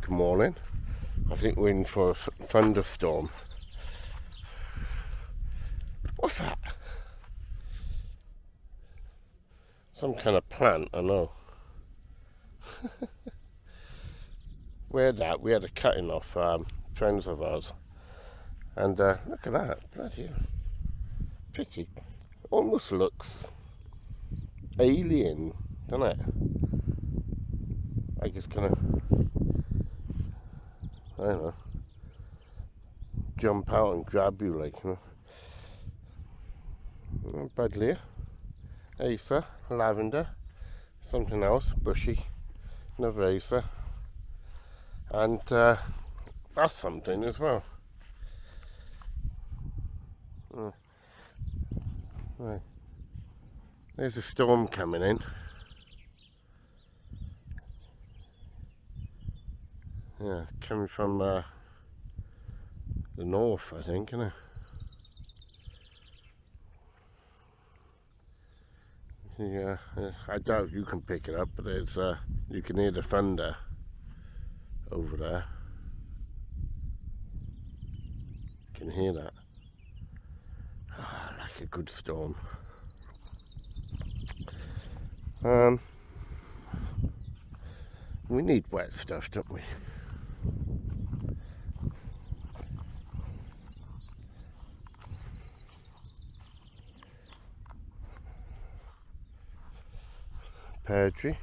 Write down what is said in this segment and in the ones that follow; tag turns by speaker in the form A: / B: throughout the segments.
A: Good morning. I think we're in for a thunderstorm. What's that? Some kind of plant, I know. We had a cutting off friends of ours. And look at that, bloody hell. Pretty. Almost looks alien, doesn't it? Like it's gonna, I don't know, jump out and grab you, like, you know. Buddleia, Acer, lavender, something else, bushy, another Acer, and that's something as well. Right. There's a storm coming in. Yeah, coming from the north, I think, isn't it? Yeah, I doubt you can pick it up, but there's you can hear the thunder over there. You can hear that. Like a good storm. We need wet stuff, don't we? Pear tree.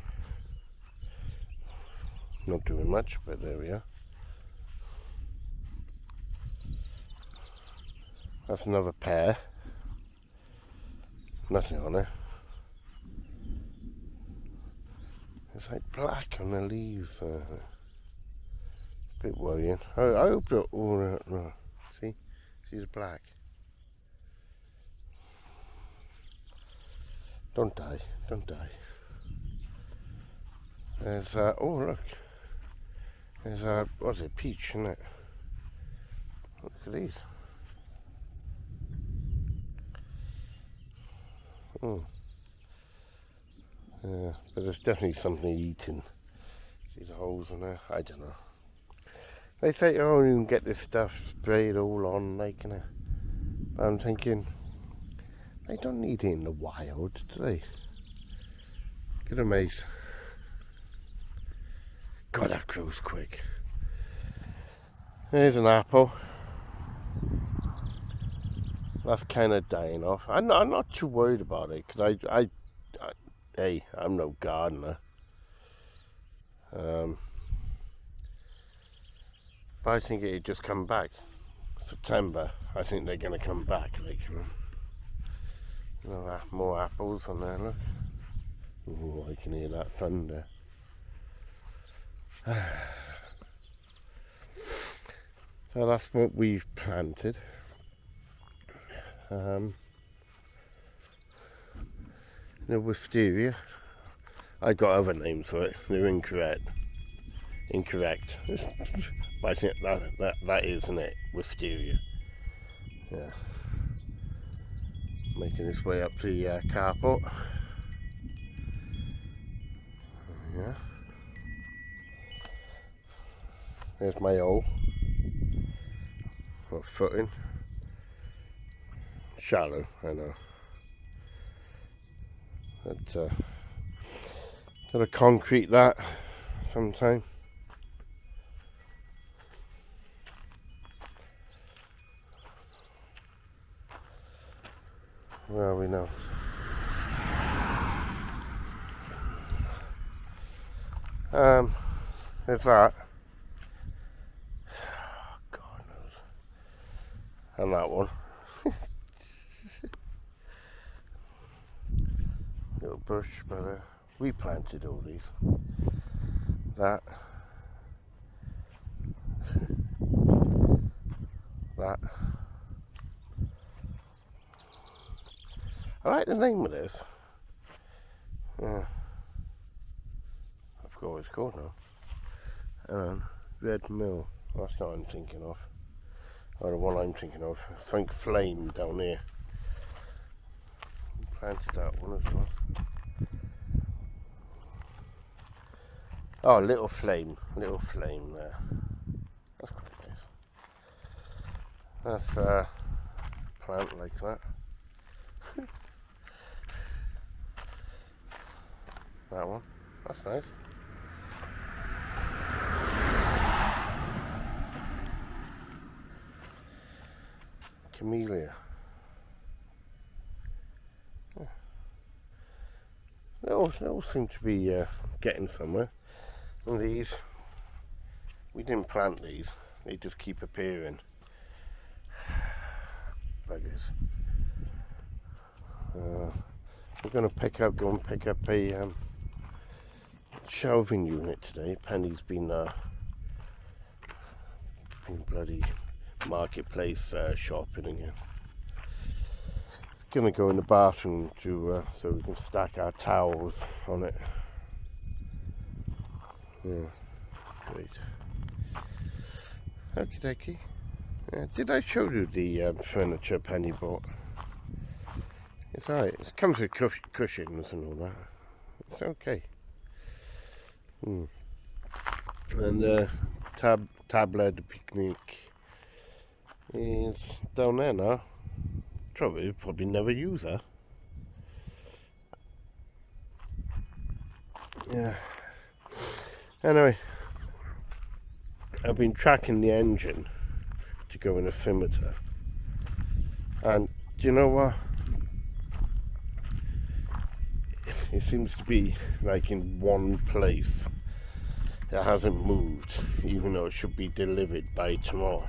A: Not doing much, but there we are. That's another pear. Nothing on it. It's like black on the leaves. A bit worrying. I hope they're all. No. See the black. Don't die. There's oh look. There's what's it? Peach, isn't it? Look at these. Yeah, but there's definitely something eating. See the holes in there? I don't know. They say, oh, you can get this stuff sprayed all on, like, you know. But I'm thinking, they don't need it in the wild, do they? Get a mace. God, that grows quick. There's an apple. That's kind of dying off. I'm not too worried about it, because hey, I'm no gardener. But I think it'll just come back. September, I think they're going to come back. Like, you know, more apples on there, look. Oh, I can hear that thunder. So that's what we've planted. The wisteria. I got other names for it. They're incorrect. But I think that is, isn't it? Wisteria. Yeah. Making its way up the carport. Yeah. There's my hole for footing. Shallow, I know. But gotta concrete that sometime. Where are we now? There's that. God knows. And that one. Little bush, but we planted all these. That. That. I like the name of this. Yeah. I forgot what it's called now. Red Mill. That's not what I'm thinking of. Or the one I'm thinking of. Think Flame down here. Planted that one as well. Oh, little flame there. That's quite nice. That's a plant like that. That one. That's nice. Camellia. Yeah. They all seem to be getting somewhere. And these, we didn't plant these. They just keep appearing. Buggers. We're going to go and pick up a shelving unit today. Penny's been bloody marketplace shopping again. Gonna go in the bathroom to so we can stack our towels on it. Yeah, great. Okie dokie. Did I show you the furniture Penny bought? It's alright. It comes with cushions and all that. It's okay. And the table de picnic is down there now. Probably never use her. Yeah. Anyway, I've been tracking the engine to go in a scimitar, and do you know what? It seems to be like in one place. It hasn't moved, even though it should be delivered by tomorrow.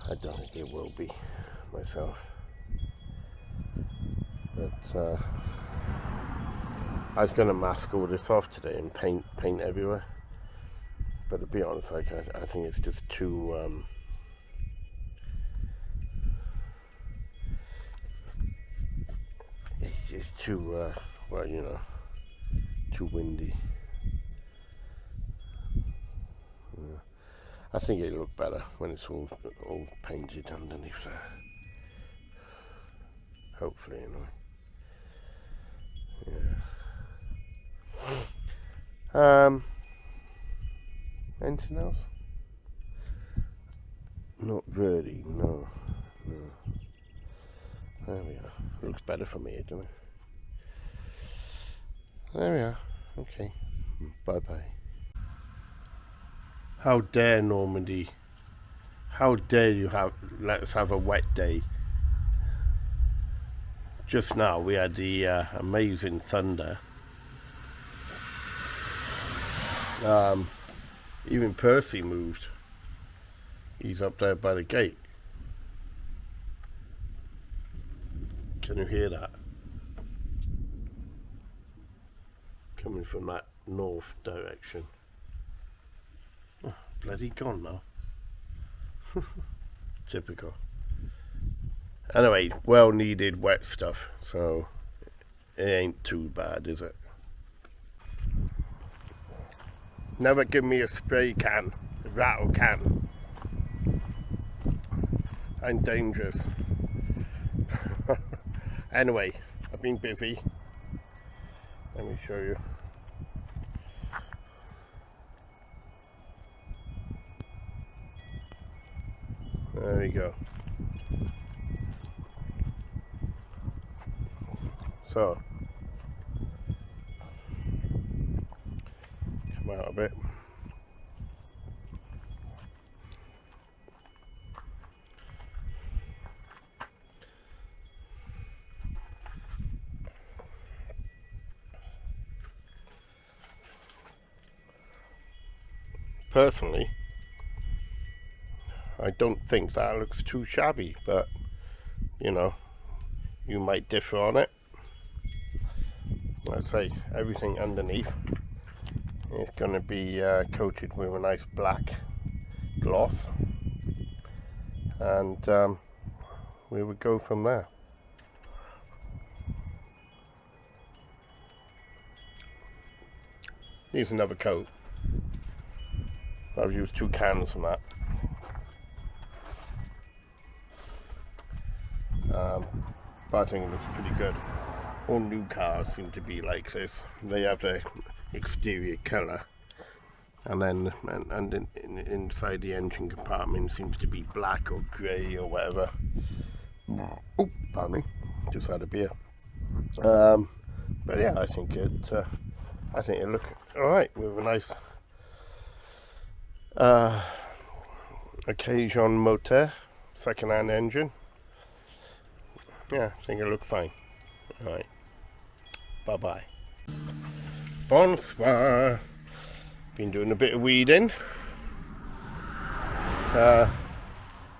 A: I don't think it will be myself, but I was going to mask all this off today and paint everywhere, but to be honest, like I think it's just too it's just too well, you know, too windy. I think it'll look better when it's all painted underneath there. Hopefully, anyway. Yeah. Anything else? Not really, no. There we are. Looks better for me, doesn't it? There we are. Okay. Bye-bye. How dare Normandy? How dare you let us have a wet day? Just now we had the amazing thunder. Even Percy moved. He's up there by the gate. Can you hear that? Coming from that north direction. Oh, bloody gone now. Typical. Anyway, well needed wet stuff, so it ain't too bad, is it? Never give me a spray can, a rattle can. I'm dangerous. Anyway, I've been busy. Let me show you. There we go. So, come out a bit. Personally, I don't think that looks too shabby, but you know, you might differ on it. I'd say everything underneath is going to be coated with a nice black gloss, and we would go from there. Needs another coat. I've used 2 cans from that. But I think it looks pretty good. All new cars seem to be like this. They have exterior colour, and then inside the engine compartment seems to be black or grey or whatever. Oh, pardon me, just had a beer. But yeah, I think it look alright with a nice occasion motor, second-hand engine. Yeah, I think it looked fine. Alright, bye bye. Bonsoir. Been doing a bit of weeding. Like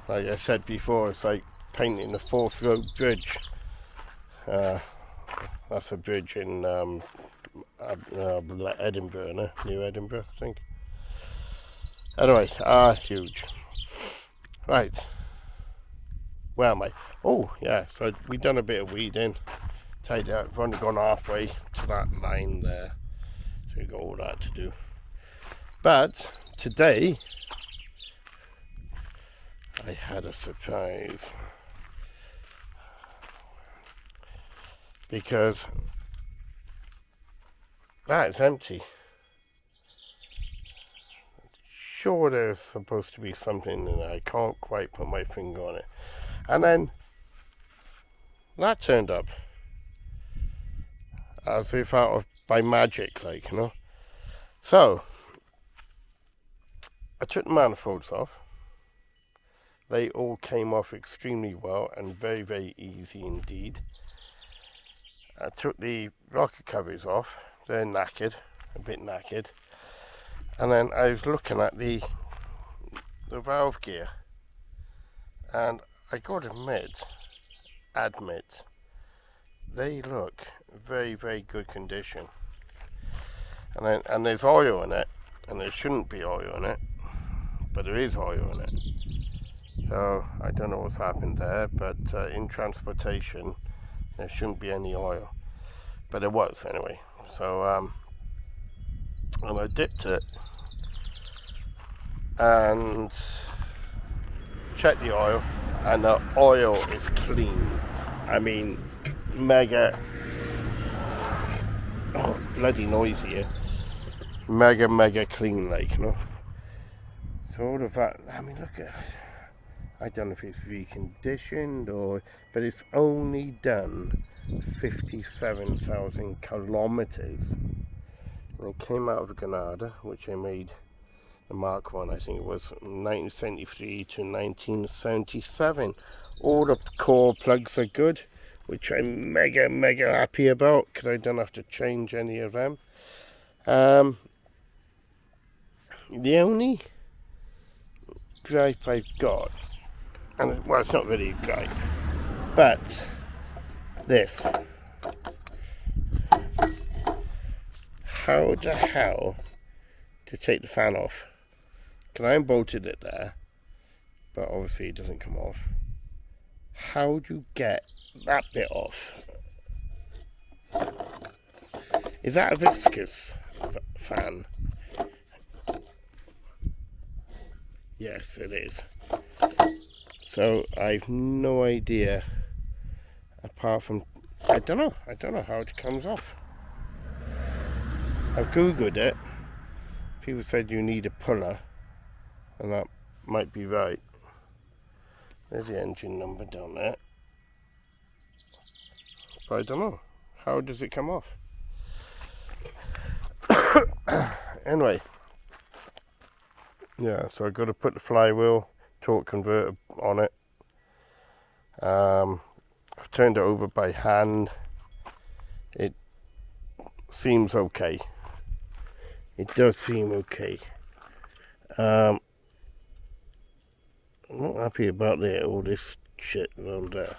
A: I said before, it's like painting the Forth Road Bridge. That's a bridge in Edinburgh, no? New Edinburgh, I think. Anyway, huge. Right. Where am I? Oh, yeah, so we've done a bit of weeding. Tidy up. We've only gone halfway to that line there. So we've got all that to do. But today, I had a surprise. Because that's empty. Sure, there's supposed to be something in there. I can't quite put my finger on it. And then that turned up as if out of by magic, like, you know. So I took the manifolds off. They all came off extremely well and very, very easy indeed. I took the rocker covers off. They're knackered, a bit knackered. And then I was looking at the valve gear, and I got to admit, they look very, very good condition. And there's oil in it, and there shouldn't be oil in it, but there is oil in it. So I don't know what's happened there, but in transportation there shouldn't be any oil, but there was anyway. So and I dipped it and checked the oil, and the oil is clean. I mean, mega, bloody noisy here. Mega clean, like, you know. So all of that, I mean, look at it. I don't know if it's reconditioned but it's only done 57,000 kilometers. And it came out of Granada, which I made the Mark 1, I think it was, from 1973 to 1977. All the core plugs are good, which I'm mega happy about, because I don't have to change any of them. The only gripe I've got, and well, it's not really a gripe, but this. How the hell to take the fan off? Because I unbolted it there, but obviously it doesn't come off. How do you get that bit off? Is that a viscous fan? Yes, it is. So I've no idea, apart from, I don't know how it comes off. I've googled it. People said you need a puller, and that might be right. There's the engine number down there. But I don't know. How does it come off? Anyway. Yeah, so I've got to put the flywheel torque converter on it. I've turned it over by hand. It seems okay. It does seem okay. I'm not happy about all this shit around there.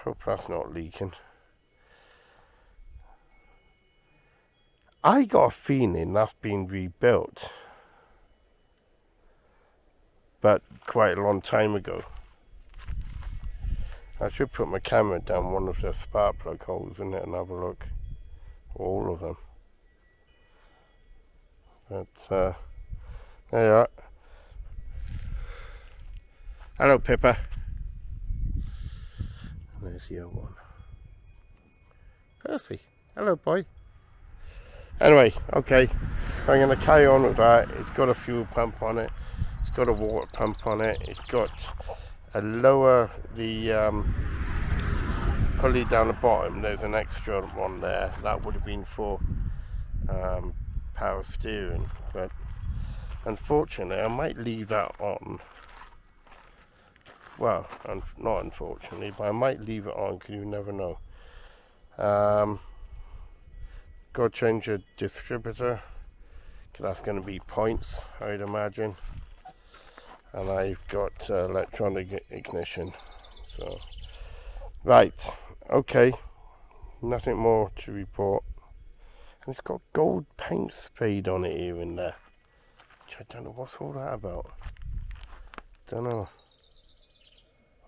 A: Hope that's not leaking. I got a feeling that's been rebuilt, but quite a long time ago. I should put my camera down one of the spark plug holes in it and have a look. All of them. But there you are. Hello, Pippa. And there's the other one. Percy. Hello, boy. Anyway, okay, I'm going to carry on with that. It's got a fuel pump on it, it's got a water pump on it, it's got a lower, the pulley down the bottom, there's an extra one there, that would have been for power steering, but unfortunately I might leave that on. Well, not unfortunately, but I might leave it on because you never know. Got to change the distributor because that's going to be points, I'd imagine. And I've got electronic ignition. So, right, okay, nothing more to report. And it's got gold paint sprayed on it here and there. I don't know what's all that about. Don't know.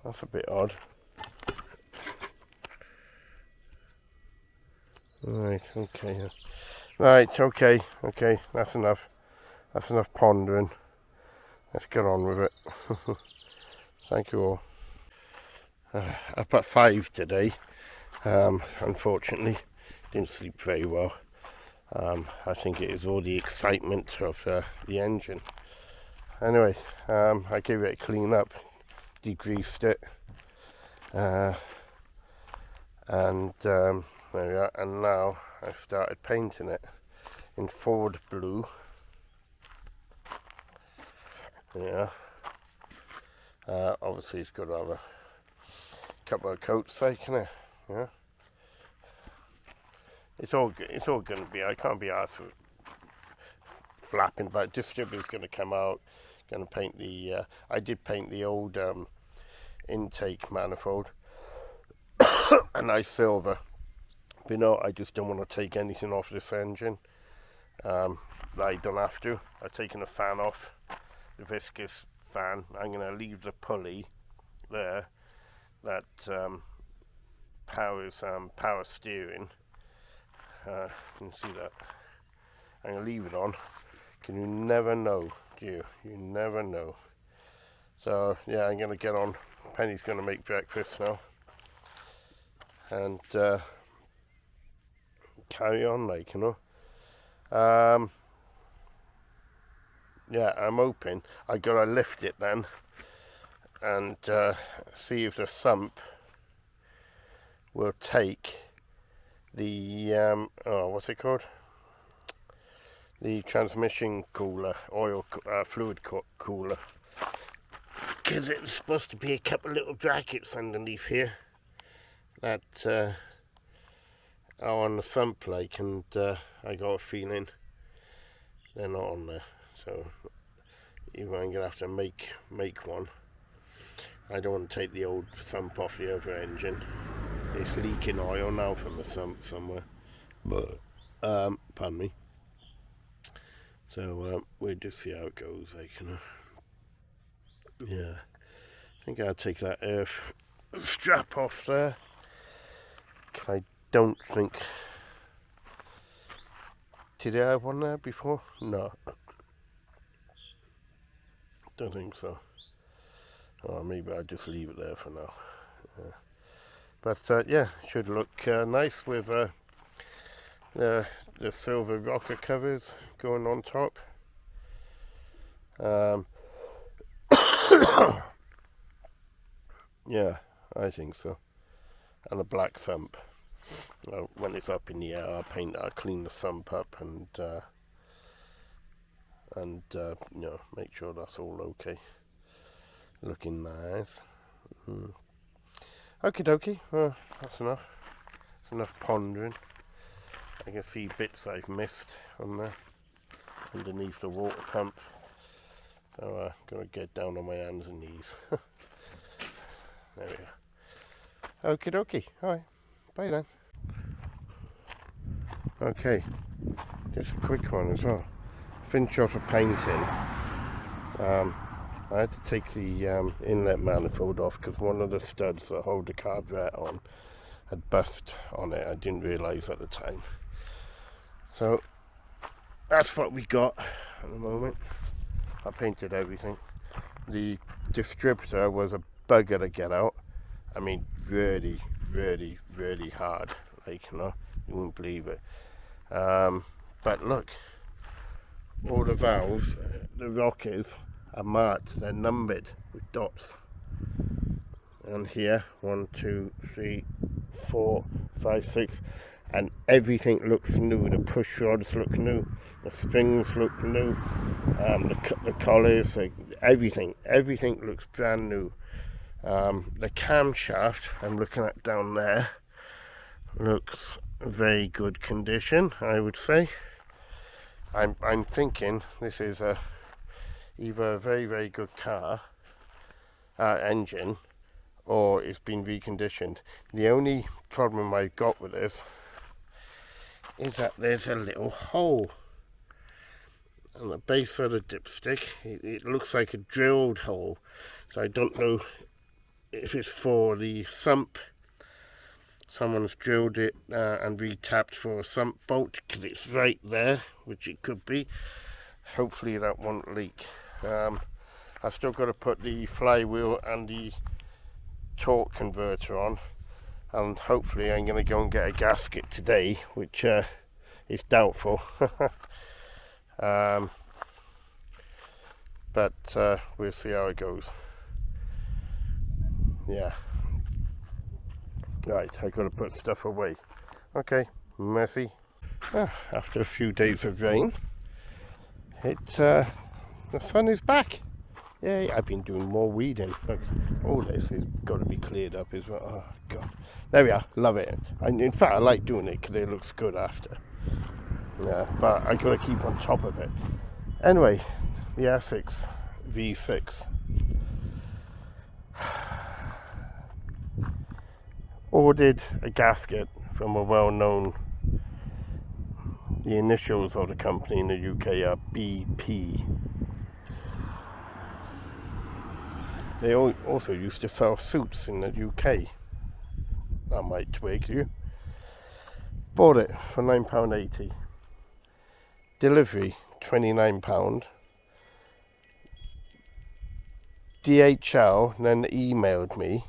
A: That's a bit odd. Right, okay. Right, okay, that's enough. That's enough pondering. Let's get on with it. Thank you all. Up at 5 today. Unfortunately, didn't sleep very well. I think it is all the excitement of the engine. Anyway, I gave it a clean up, degreased it, and there we are. And now I've started painting it in Ford blue. Yeah. Obviously, it's got to have a couple of coats, taken it. Yeah. It's all going to be. I can't be asked for flapping, but distributor's going to come out. Going to paint the. I did paint the old intake manifold, a nice silver. But I just don't want to take anything off this engine. I don't have to. I've taken the fan off, the viscous fan. I'm going to leave the pulley there that powers power steering. You can see that. I'm going to leave it on. Can you never know, do you? You never know. So yeah, I'm going to get on. Penny's going to make breakfast now. And carry on, like, yeah, I'm hoping I gotta lift it then and see if the sump will take the what's it called? The transmission cooler, oil fluid cooler. Because it's supposed to be a couple of little brackets underneath here that are on the sump, like, and I got a feeling they're not on there. So either I'm gonna have to make one. I don't want to take the old sump off the other engine. It's leaking oil now from the sump somewhere. But pardon me. So we'll just see how it goes, like, Yeah, I think I'll take that earth strap off there. I don't think. Did I have one there before? No. Don't think so. Or maybe I'll just leave it there for now. But yeah, should look nice with the silver rocker covers going on top. Yeah, I think so. And a black sump. When it's up in the air, I'll clean the sump up and make sure that's all okay. Looking nice. Okie dokie. Well, that's enough. That's enough pondering. I can see bits I've missed on there underneath the water pump. So I'm gonna get down on my hands and knees. There we are. Okie dokie. Alright. Bye then. Okay. Just a quick one as well. Finish off the painting. I had to take the inlet manifold off because one of the studs that hold the carburetor on had bust on it. I didn't realise at the time. So that's what we got at the moment. I painted everything. The distributor was a bugger to get out. I mean, really, really, really hard. Like, you wouldn't believe it. But look, all the valves, the rockers are marked, they're numbered with dots. And here, 1, 2, 3, 4, 5, 6, and everything looks new. The push rods look new, the springs look new, the collars, everything looks brand new. The camshaft I'm looking at down there looks very good condition, I would say. I'm thinking this is either a very, very good car engine, or it's been reconditioned. The only problem I've got with this is that there's a little hole on the base of the dipstick. It looks like a drilled hole, so I don't know if it's for the sump. Someone's drilled it and retapped for a sump bolt, because it's right there, which it could be. Hopefully that won't leak. I've still got to put the flywheel and the torque converter on, and hopefully I'm going to go and get a gasket today, which is doubtful. But we'll see how it goes. Yeah. Right, I've got to put stuff away. Okay, messy. After a few days of rain, the sun is back. Yay, I've been doing more weeding. Look, all this has got to be cleared up as well. Oh, God. There we are, love it. In fact, I like doing it because it looks good after. Yeah, but I've got to keep on top of it. Anyway, the Essex V6. Ordered a gasket from a well-known, the initials of the company in the UK are BP. They also used to sell suits in the UK. That might twig you. Bought it for £9.80. Delivery, £29. DHL then emailed me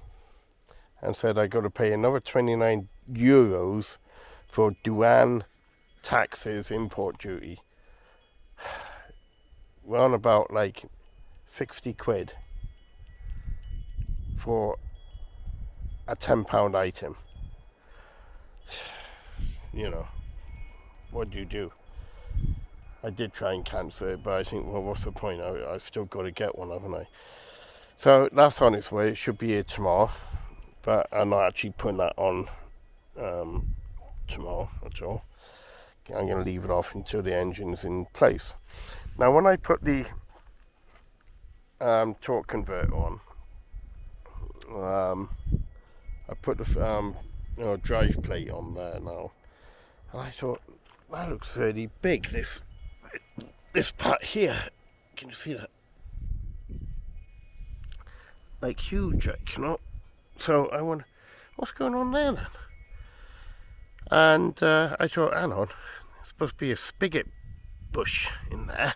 A: and said I got to pay another €29 for douane, taxes, import duty. We're on about like 60 quid for a £10 item. You know, what do you do? I did try and cancel it, but I think, well, what's the point? I've still got to get one, haven't I? So that's on its way. It should be here tomorrow, but I'm not actually putting that on tomorrow at all. I'm going to leave it off until the engine's in place. Now, when I put the torque converter on, I put the drive plate on there now, and I thought, that looks really big, this part here. Can you see that? Like huge, like, you know. So I wonder, what's going on there then? And I thought, hang on, there's supposed to be a spigot bush in there.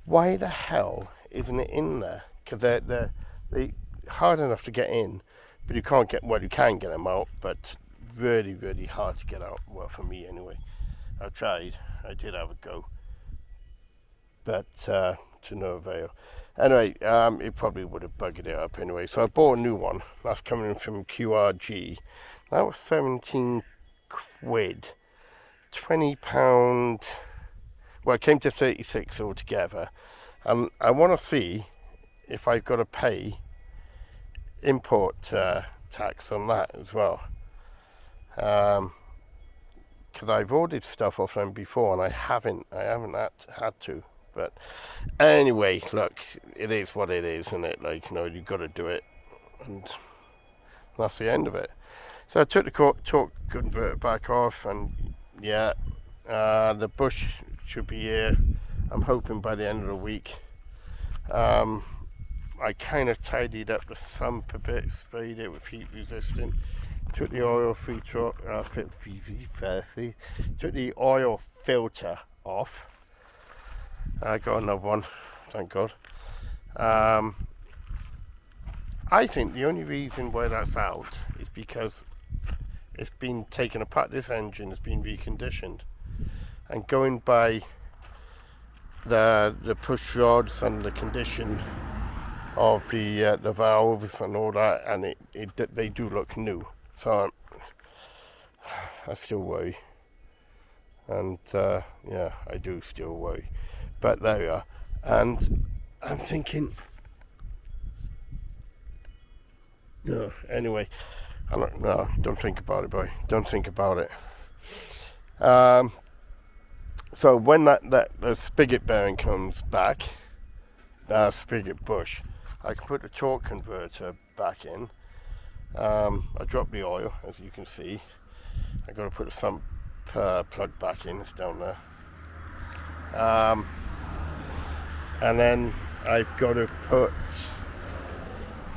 A: Why the hell isn't it in there? Because they're hard enough to get in, but you can't get, well, you can get them out, but really, really hard to get out. Well, for me anyway. I've tried. I did have a go, but to no avail. Anyway, it probably would have buggered it up anyway. So I bought a new one. That's coming from QRG. That was 17 quid. £20. Well, it came to 36 altogether. And I want to see if I've got to pay import tax on that as well. Because I've ordered stuff off them before and I haven't had to. But anyway, look, it is what it is, isn't it? Like, you know, you've got to do it, and that's the end of it. So I took the torque converter back off, and yeah, the bush should be here. I'm hoping by the end of the week. I kind of tidied up the sump a bit, sprayed it with heat resistant. Took the oil took the oil filter off. I got another one, thank God. I think the only reason why that's out is because it's been taken apart. This engine has been reconditioned. and going by the push rods and the condition of the valves and all that, and they do look new. So I still worry, and yeah, I do still worry. But there we are, and I'm thinking. No, anyway, don't think about it, boy. Don't think about it. So when the spigot bearing comes back, spigot bush, I can put the torque converter back in. I dropped the oil, as you can see. I got to put the sump plug back in. It's down there. And then I've got to put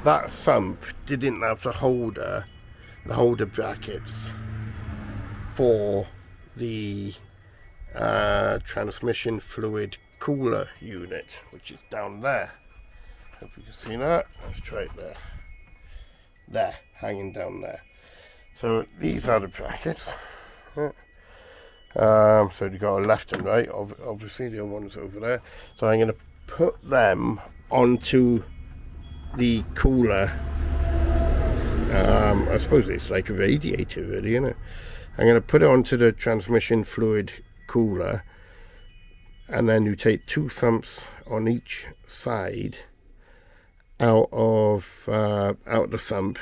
A: that sump didn't have the holder brackets for the transmission fluid cooler unit, which is down there. Hope you can see that. Let's try it there. There, hanging down there. So these are the brackets. So you've got a left and right, obviously the other one's over there. So I'm going to put them onto the cooler. I suppose it's like a radiator really, isn't it? I'm going to put it onto the transmission fluid cooler, and then you take two sumps on each side out of the sump,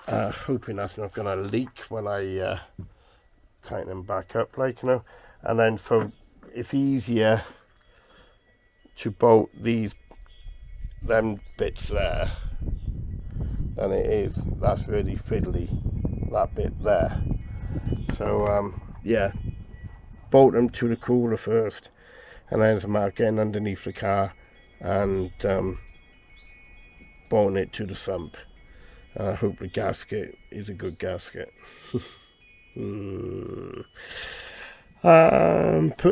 A: hoping that's not going to leak when I tighten them back up, like, you know. And then so it's easier to bolt them bits there than it is. That's really fiddly, that bit there. So yeah, bolt them to the cooler first, and then it's a matter of getting underneath the car and bolting it to the sump. I hope the gasket is a good gasket. Put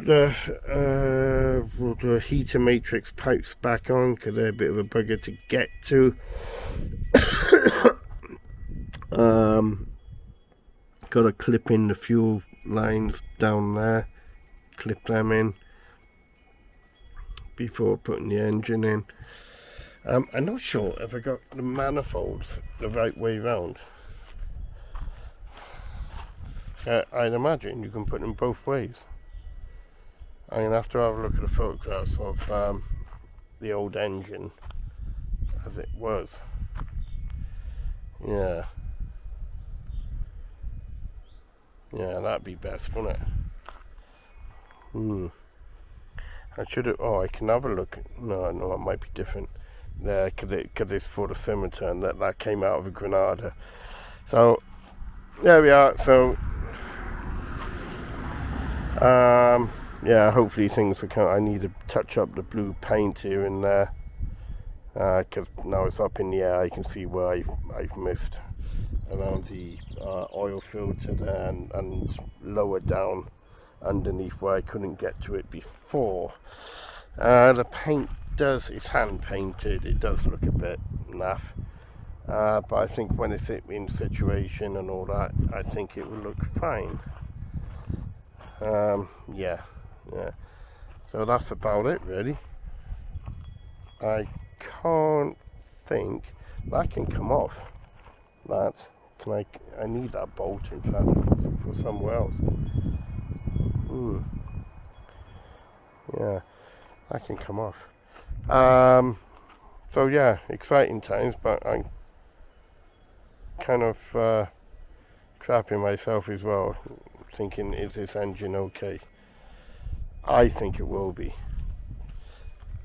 A: the heater matrix pipes back on because they're a bit of a bugger to get to. Got to clip in the fuel lines down there, clip them in before putting the engine in. I'm not sure if I got the manifolds the right way round. I'd imagine you can put them both ways. I'm going to have to have a look at the photographs of the old engine as it was. Yeah. Yeah, that'd be best, wouldn't it? I should have. Oh, I can have a look. No, it might be different there because it's for the scimitar, and that came out of a Granada. So there we are. So yeah, hopefully things will come. I need to touch up the blue paint here and there because now it's up in the air. I can see where I've missed around the oil filter there and lower down underneath where I couldn't get to it before. The paint it's hand painted, it does look a bit naff, but I think when it's in situation and all that, I think it will look fine. Yeah, so that's about it really. I can't think that can come off. That can I need that bolt in fact for somewhere else. Yeah, that can come off. So yeah, exciting times, but I'm kind of trapping myself as well, thinking, is this engine okay? I think it will be,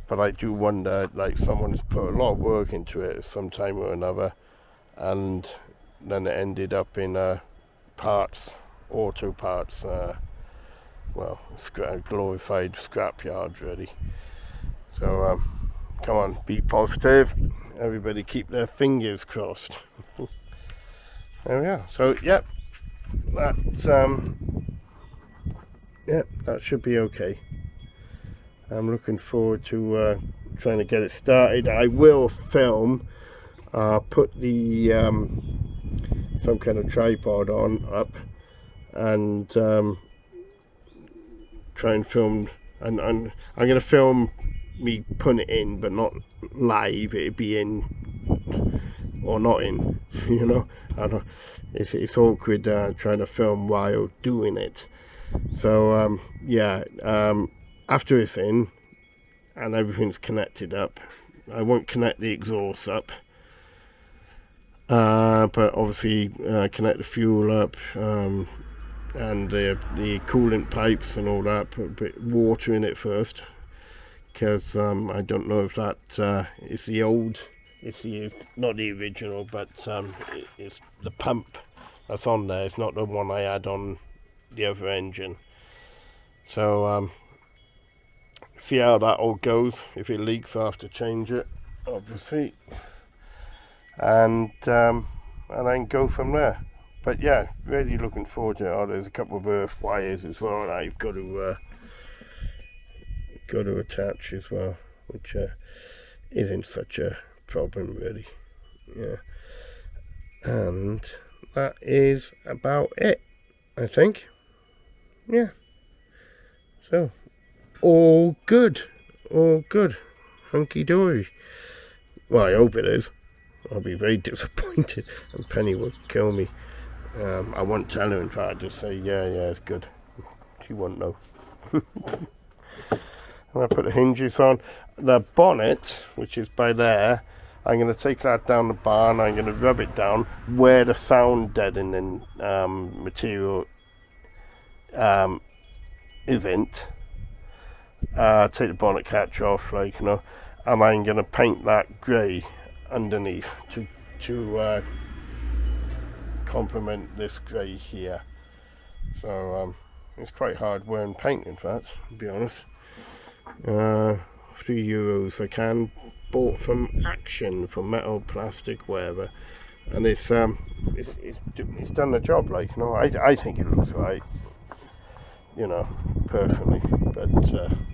A: but I do wonder, like, someone's put a lot of work into it sometime or another, and then it ended up in auto parts, well, glorified scrapyard really. So come on, be positive. Everybody keep their fingers crossed. There we are. So yep, that should be okay. I'm looking forward to trying to get it started. I will film, put the some kind of tripod up, and try and film, and I'm going to film me putting it in, but not live. It'd be in or not in, you know. I don't, it's awkward trying to film while doing it. So yeah, after it's in and everything's connected up, I won't connect the exhaust up, but obviously connect the fuel up, and the coolant pipes and all that. Put a bit of water in it first, because I don't know if that is the old, it's the not the original, but it's the pump that's on there. It's not the one I had on the other engine. So see how that all goes. If it leaks, I have to change it, obviously, and then go from there. But yeah, really looking forward to it. Oh, there's a couple of earth wires as well that I've got to attach as well, which isn't such a problem really. Yeah, and that is about it, I think. Yeah, so all good, hunky dory. Well, I hope it is. I'll be very disappointed, and Penny will kill me. I won't tell her and try to just say yeah it's good. She won't know. I'm going to put the hinges on. The bonnet, which is by there, I'm going to take that down the barn. I'm going to rub it down where the sound deadening material isn't. Take the bonnet catch off, like, you know, and I'm going to paint that grey underneath to complement this grey here. So it's quite hard wearing paint, in fact, to be honest. €3 a can, bought from Action, from Metal, Plastic, wherever, and it's done the job, like, you know. I think it looks right, you know, personally, but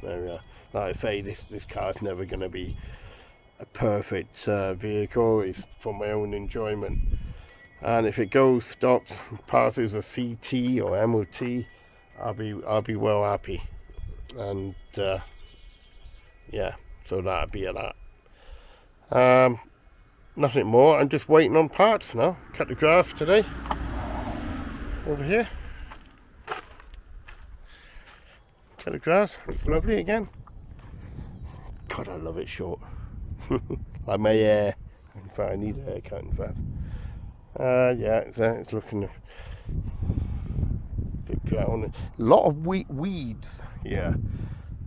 A: there we are. Like I say, this car's never going to be a perfect vehicle. It's for my own enjoyment, and if it goes, stops, passes a CT or MOT, I'll be well happy, and yeah, so that'd be a that. Nothing more. I'm just waiting on parts now. Cut the grass today over here. Cut the grass. Looks lovely again. God, I love it short. Like my hair. In fact, I need a haircut, in fact. Yeah, it's looking a bit brown. A lot of weeds here.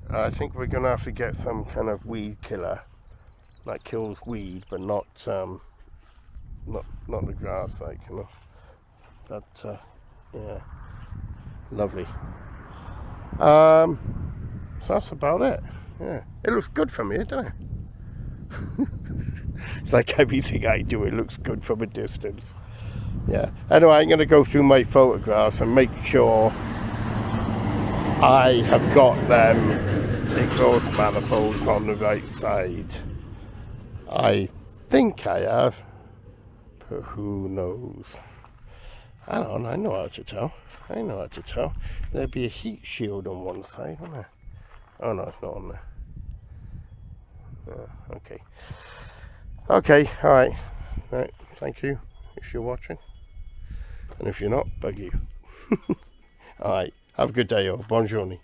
A: I think we're going to have to get some kind of weed killer that kills weed, but not the grass, like, you know. But yeah, lovely. So that's about it. Yeah, it looks good from here, doesn't it? It's like everything I do, it looks good from a distance. Yeah. Anyway, I'm going to go through my photographs and make sure I have got them exhaust manifolds on the right side. I think I have, but who knows? I don't know, I know how to tell. There'd be a heat shield on one side, wouldn't there? Oh no, it's not on there. Okay, alright. Right, thank you if you're watching. And if you're not, bug you. Alright, have a good day, all. Buongiorno.